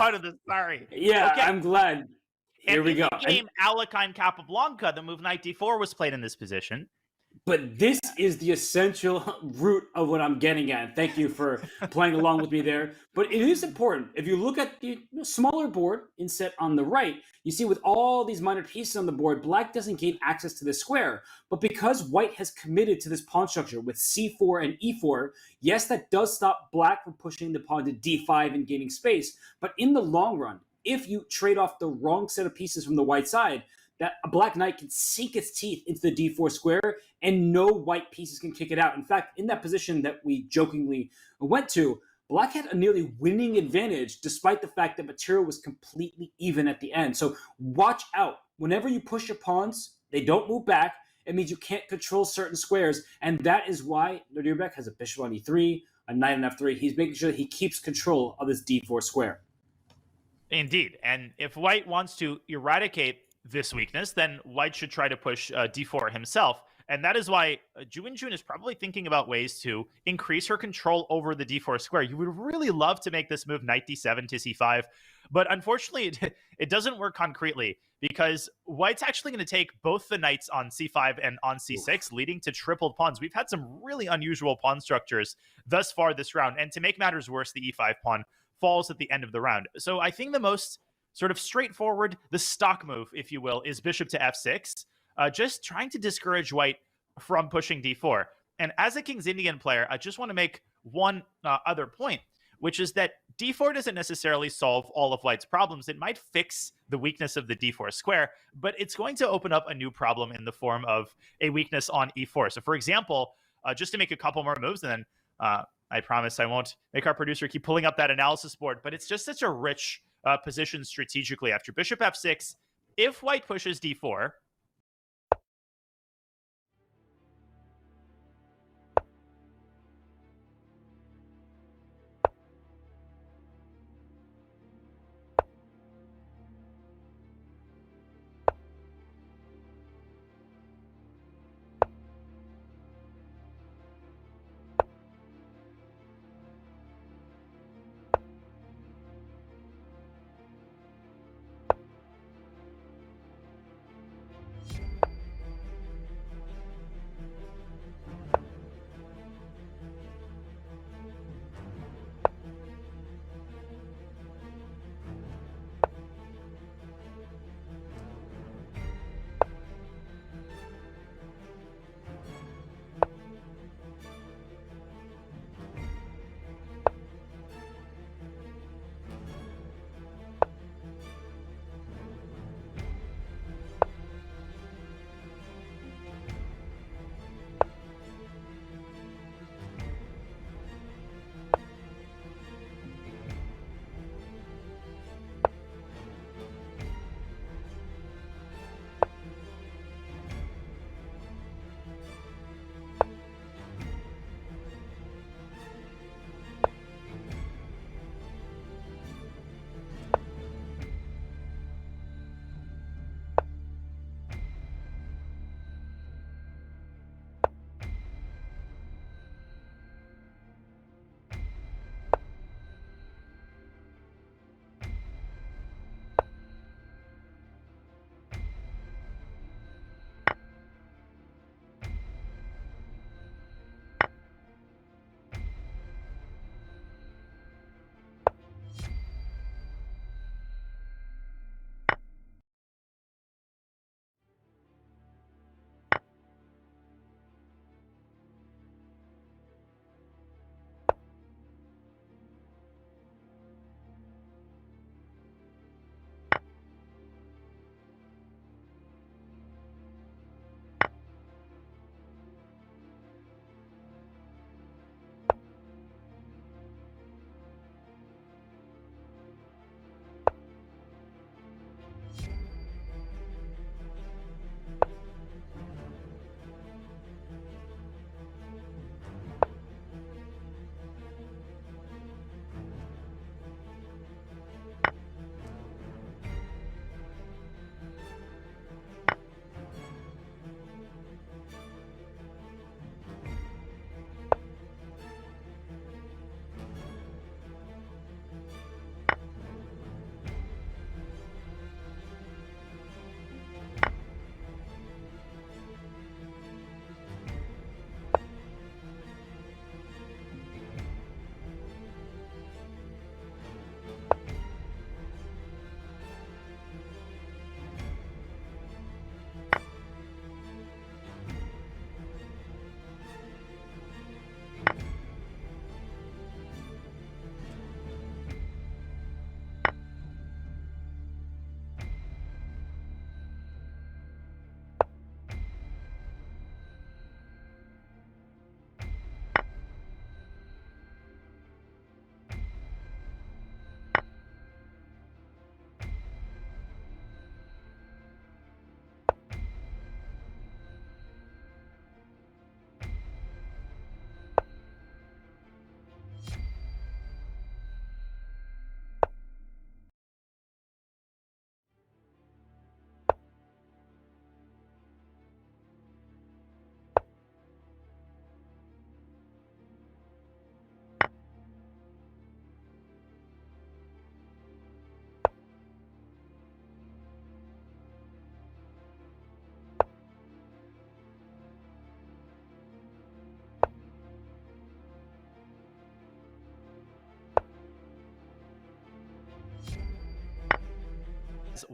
out of this. Sorry. Yeah, Okay. I'm glad. Here we go. In the game Alekhine Capablanca, the move knight d4 was played in this position. But this is the essential root of what I'm getting at. Thank you for playing along with me there. But it is important. If you look at the smaller board inset on the right, you see with all these minor pieces on the board, black doesn't gain access to this square. But because white has committed to this pawn structure with c4 and e4, yes, that does stop black from pushing the pawn to d5 and gaining space. But in the long run, if you trade off the wrong set of pieces from the white side, that a black knight can sink its teeth into the d4 square and no white pieces can kick it out. In fact, in that position that we jokingly went to, black had a nearly winning advantage despite the fact that material was completely even at the end. So watch out. Whenever you push your pawns, they don't move back. It means you can't control certain squares. And that is why Nodirbek has a bishop on e3, a knight on f3. He's making sure that he keeps control of this d4 square. Indeed. And if white wants to eradicate this weakness, then white should try to push d4 himself. And that is why Wenjun is probably thinking about ways to increase her control over the d4 square. You would really love to make this move knight d7 to c5, but unfortunately it doesn't work concretely because white's actually going to take both the knights on c5 and on c6, leading to tripled pawns. We've had some really unusual pawn structures thus far this round, and to make matters worse, the e5 pawn falls at the end of the round. So I think the most sort of straightforward, the stock move, if you will, is bishop to f6, just trying to discourage white from pushing d4. And as a King's Indian player, I just want to make one other point, which is that d4 doesn't necessarily solve all of white's problems. It might fix the weakness of the d4 square, but it's going to open up a new problem in the form of a weakness on e4. So for example, just to make a couple more moves, and then I promise I won't make our producer keep pulling up that analysis board, but it's just such a rich position strategically. After bishop f6, if white pushes d4,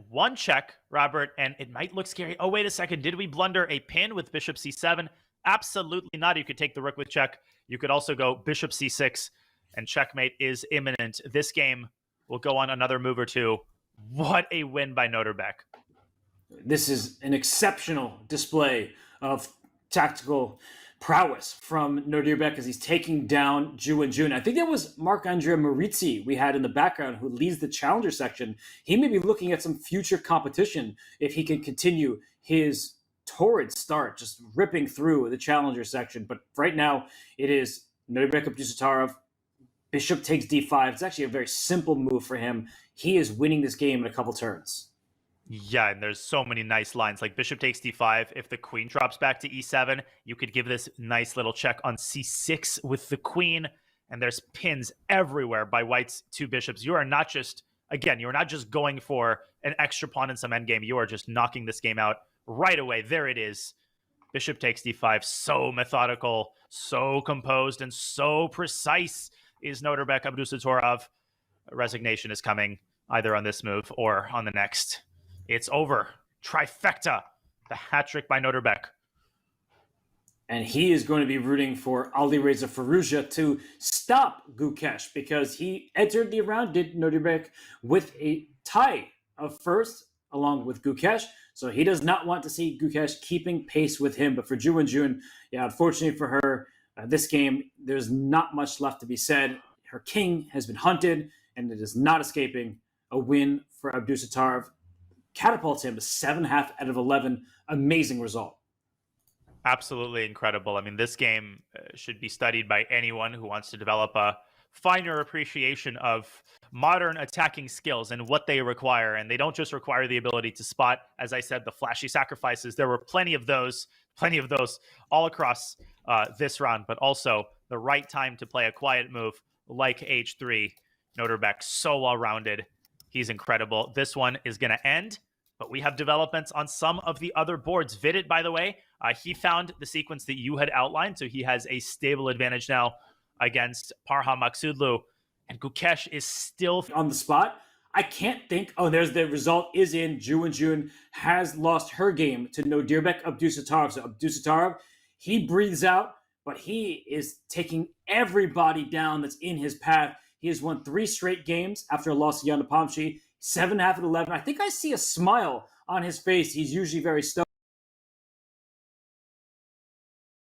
one check, Robert, and it might look scary. Oh, wait a second. Did we blunder a pin with bishop c7? Absolutely not. You could take the rook with check. You could also go bishop c6, and checkmate is imminent. This game will go on another move or two. What a win by Nodirbek. This is an exceptional display of tactical prowess from Nodirbek as he's taking down Wenjun. I think that was Marc-Andrea Marizzi we had in the background who leads the challenger section. He may be looking at some future competition if he can continue his torrid start, just ripping through the challenger section. But right now, it is Nodirbek Abdusattorov. Bishop takes d5. It's actually a very simple move for him. He is winning this game in a couple turns. Yeah, and there's so many nice lines, like bishop takes d5. If the queen drops back to e7, you could give this nice little check on c6 with the queen, and there's pins everywhere by White's two bishops. You are not just, again, you're not just going for an extra pawn in some endgame. You are just knocking this game out right away. There it is. Bishop takes d5. So methodical, so composed, and so precise is Nodirbek Abdusattorov. Resignation is coming either on this move or on the next. It's over. Trifecta. The hat trick by Nodirbek. And he is going to be rooting for Alireza Firouzja to stop Gukesh because he entered the round, did Nodirbek, with a tie of first along with Gukesh. So he does not want to see Gukesh keeping pace with him. But for Wenjun, yeah, unfortunately for her, this game, there's not much left to be said. Her king has been hunted, and it is not escaping. A win for Abdusattorov catapults him to 7.5 out of 11. Amazing result. Absolutely incredible. I mean, this game should be studied by anyone who wants to develop a finer appreciation of modern attacking skills and what they require. And they don't just require the ability to spot, as I said, the flashy sacrifices. There were plenty of those all across this round, but also the right time to play a quiet move like h3. Nodirbek, so well-rounded. He's incredible. This one is going to end, but we have developments on some of the other boards. Vidit, by the way, he found the sequence that you had outlined, so he has a stable advantage now against Parham Maksudlu, and Gukesh is still on the spot. I can't think. Oh, there's the result is in. Wenjun has lost her game to Nodirbek Abdusattorov. So Abdusattorov, he breathes out, but he is taking everybody down that's in his path. He has won 3 straight games after a loss to Yanapamshi, 7.5 out of 11. I think I see a smile on his face. He's usually very stoked.